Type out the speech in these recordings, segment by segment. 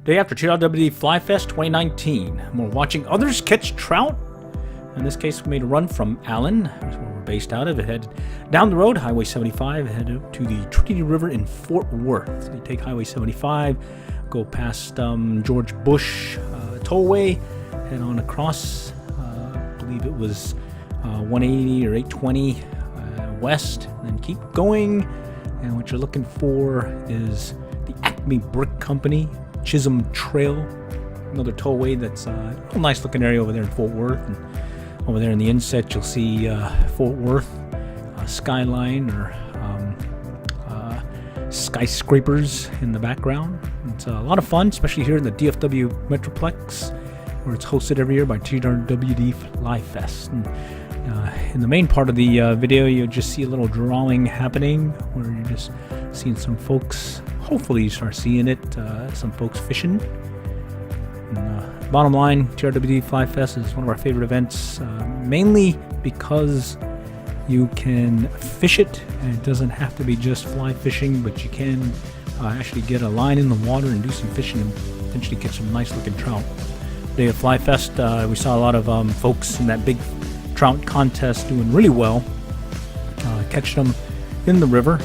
Day after TRWD Flyfest 2019. We're watching others catch trout. In this case, we made a run from Allen, where we're based out of. It headed down the road, Highway 75, headed up to the Trinity River in Fort Worth. So you take Highway 75, go past George Bush Tollway, head on across, I believe it was 180 or 820 west, and then keep going. And what you're looking for is the Acme Brick Company Chisholm Trail, another tollway. That's a nice looking area over there in Fort Worth. And over there in the inset, you'll see Fort Worth skyline or skyscrapers in the background. It's a lot of fun, especially here in the DFW Metroplex, where it's hosted every year by TRWD Flyfest. And in the main part of the video, you'll just see a little drawing happening where you're just seeing some folks. Hopefully you start seeing it, some folks fishing. And, bottom line, TRWD Flyfest is one of our favorite events, mainly because you can fish it, and it doesn't have to be just fly fishing, but you can actually get a line in the water and do some fishing and potentially catch some nice looking trout. Day of Flyfest, we saw a lot of folks in that big trout contest doing really well, catching them in the river.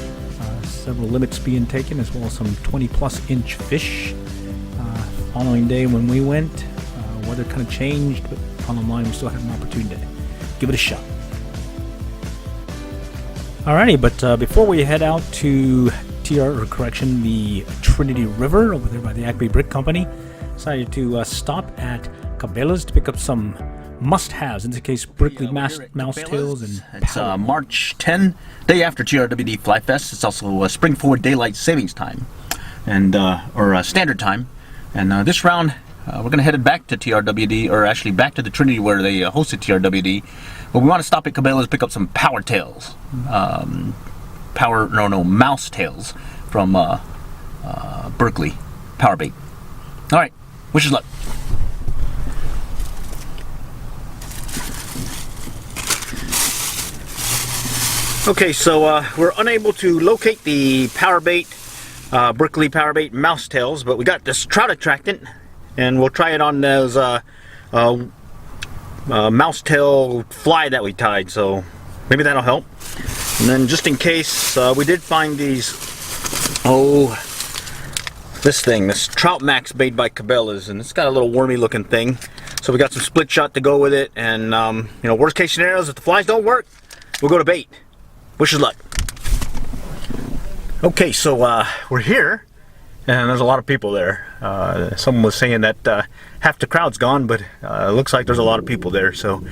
Several limits being taken, as well as some 20+ inch fish. Following day when we went, weather kind of changed, but bottom line, we still had an opportunity to give it a shot. Alrighty, but before we head out to the Trinity River over there by the Acme Brick Company, decided to stop at Cabelas to pick up some must-haves, in this case, Berkeley mouse tails. And it's March 10, day after TRWD Flyfest. It's also spring forward daylight savings time, and or standard time. And this round, we're going to head back to TRWD, or actually back to the Trinity where they hosted TRWD. But we want to stop at Cabelas to pick up some power tails, mouse tails from Berkeley Power Bait. All right, wish us luck. Okay, so we're unable to locate the Berkeley Power Bait mouse tails, but we got this trout attractant, and we'll try it on those mouse tail fly that we tied, so maybe that'll help. And then just in case, we did find these, this Trout Max bait by Cabelas, and it's got a little wormy looking thing. So we got some split shot to go with it, and worst case scenarios, if the flies don't work, we'll go to bait. Wish us luck. Okay, so we're here, and there's a lot of people there. Someone was saying that half the crowd's gone, but it looks like there's a lot of people there. So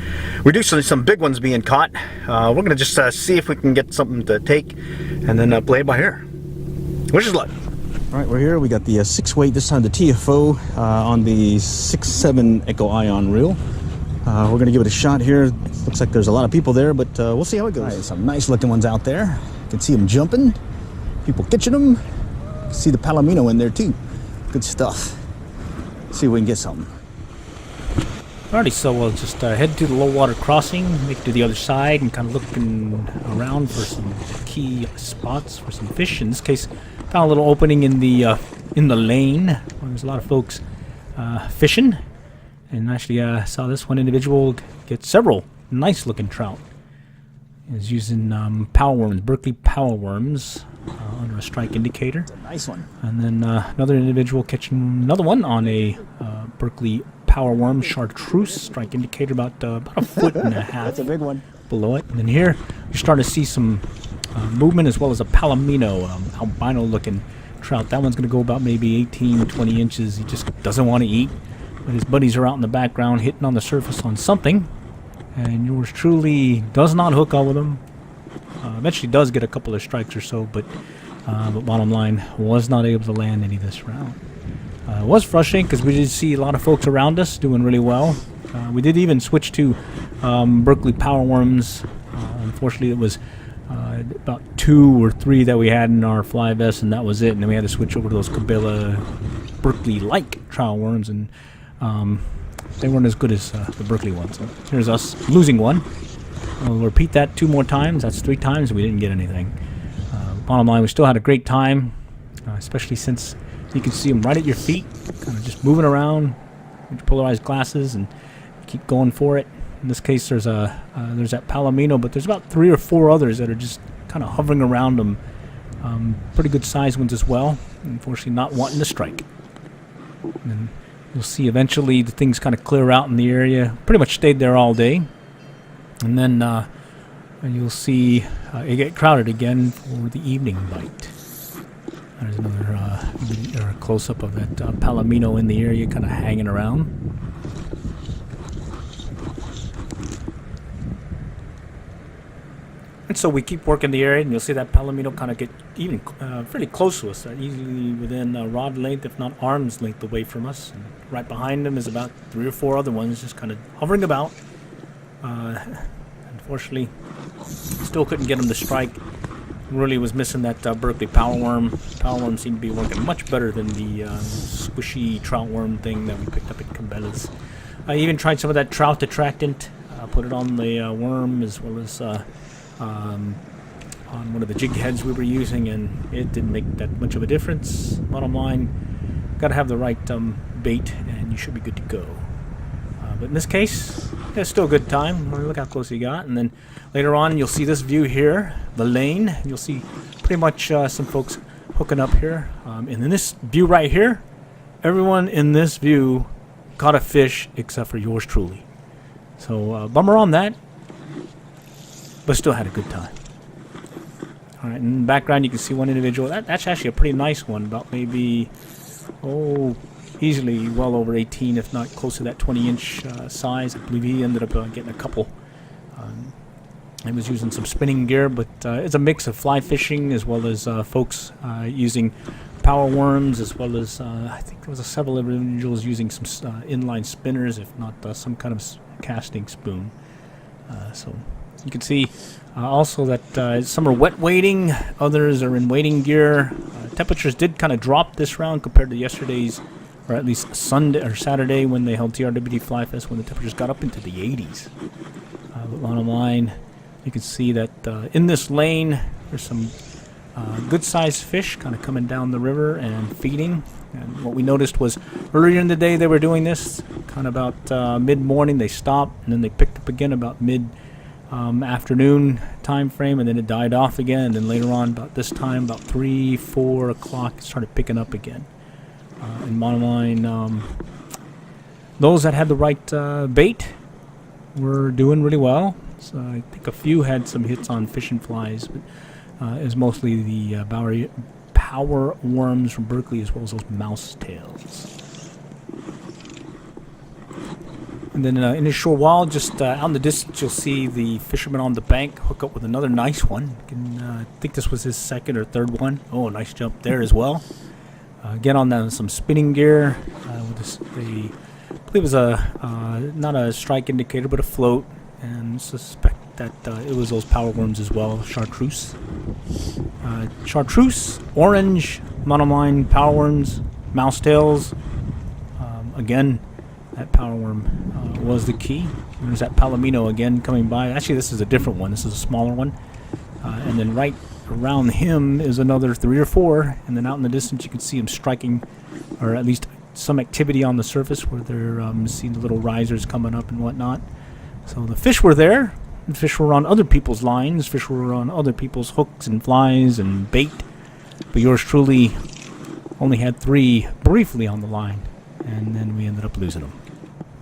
we do see some big ones being caught. We're gonna just see if we can get something to take, and then play it by ear. Wish us luck. All right, we're here. We got the 6-weight, this time the TFO, on the 6.7 Echo Ion reel. We're gonna give it a shot here. Looks like there's a lot of people there, but we'll see how it goes. All right, some nice looking ones out there. You can see them jumping, people catching them. You can see the palomino in there too. Good stuff. Let's see if we can get something. Alrighty, so we'll just head to the low water crossing, make it to the other side, and kind of looking around for some key spots for some fish. In this case, found a little opening in the lane where there's a lot of folks fishing. And actually saw this one individual get several nice looking trout. He's using PowerWorms, Berkeley PowerWorms, under a strike indicator. That's a nice one. And then another individual catching another one on a Berkeley PowerWorms chartreuse strike indicator, about a 1.5 feet. That's a big one. Below it. And then here you're starting to see some movement, as well as a palomino, albino looking trout. That one's going to go about maybe 18, 20 inches. He just doesn't want to eat. But his buddies are out in the background hitting on the surface on something, and yours truly does not hook up with him. Eventually does get a couple of strikes or so, but bottom line, was not able to land any this round. It was frustrating because we did see a lot of folks around us doing really well. We did even switch to Berkeley PowerWorms. Unfortunately, it was about 2 or 3 that we had in our fly vest, and that was it. And then we had to switch over to those Cabela Berkeley-like trial worms, and they weren't as good as the Berkeley ones. So here's us losing one. We'll repeat that 2 more times. That's 3 times, and we didn't get anything. Bottom line, we still had a great time, especially since You can see them right at your feet, kind of just moving around with your polarized glasses, and keep going for it. In this case, there's that Palomino, but there's about 3 or 4 others that are just kind of hovering around them. Pretty good sized ones as well. Unfortunately, not wanting to strike. And you'll see eventually the things kind of clear out in the area. Pretty much stayed there all day. And then you'll see it get crowded again for the evening bite. There's another close-up of that Palomino in the area kind of hanging around. And so we keep working the area, and you'll see that Palomino kind of get even fairly close to us, easily within rod length, if not arm's length away from us. And right behind them is about 3 or 4 other ones just kind of hovering about. Unfortunately, still couldn't get them to strike. Really was missing that Berkeley powerworm. Powerworm seemed to be working much better than the squishy trout worm thing that we picked up at Cabelas. I even tried some of that trout attractant, put it on the worm as well as on one of the jig heads we were using, and it didn't make that much of a difference. Bottom line, got to have the right bait, and you should be good to go. But in this case, it's still a good time. Look how close he got. And then later on, you'll see this view here, the lane. You'll see pretty much some folks hooking up here. And in this view right here, everyone in this view caught a fish except for yours truly. So bummer on that, but still had a good time. All right, in the background, you can see one individual. That's actually a pretty nice one, about maybe, easily well over 18, if not close to that 20-inch size. I believe he ended up getting a couple. He was using some spinning gear, but it's a mix of fly fishing as well as folks using PowerWorms, as well as I think there was several individuals using some inline spinners, if not some kind of casting spoon. So you can see also that some are wet wading, others are in wading gear. Temperatures did kind of drop this round compared to yesterday's, or at least Sunday or Saturday when they held TRWD Flyfest, when the temperatures got up into the 80s. But bottom line, you can see that in this lane there's some good-sized fish kind of coming down the river and feeding. And what we noticed was earlier in the day they were doing this, kind of about mid-morning they stopped, and then they picked up again about mid-afternoon time frame, and then it died off again. And then later on, about this time, about 3, 4 o'clock, it started picking up again. And bottom line, those that had the right bait were doing really well. So I think a few had some hits on fish and flies, but it was mostly the power worms from Berkeley, as well as those mouse tails. And then in a short while, just out in the distance, you'll see the fisherman on the bank hook up with another nice one. I think this was his second or third one. Oh, nice jump there as well. Again on some spinning gear with this, I believe it was not a strike indicator, but a float, and suspect that it was those power worms as well, chartreuse. Chartreuse, orange, monoline, power worms, mouse tails. Again, that power worm was the key. There's that Palomino again coming by. Actually, this is a different one. This is a smaller one. And then right around him is another 3 or 4, and then out in the distance you can see them striking, or at least some activity on the surface where they're seeing the little risers coming up and whatnot. So the fish were there. The fish were on other people's lines. Fish were on other people's hooks and flies and bait. But yours truly only had 3 briefly on the line, and then we ended up losing them.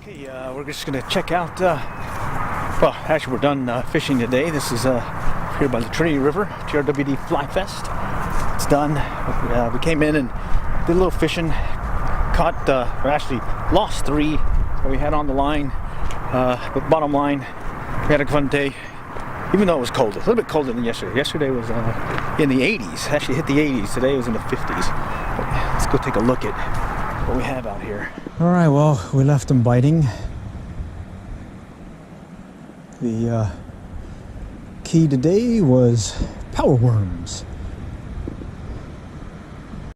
Okay, we're just going to check out. Well, actually, we're done fishing today. This is here by the Trinity River, TRWD Flyfest. It's done. We came in and did a little fishing. Caught, or actually lost 3 that we had on the line. But bottom line, we had a fun day, even though it was cold. A little bit colder than yesterday. Yesterday was in the 80s. Actually hit the 80s. Today was in the 50s. But let's go take a look at what we have out here. All right, well, we left them biting. The key today was power worms.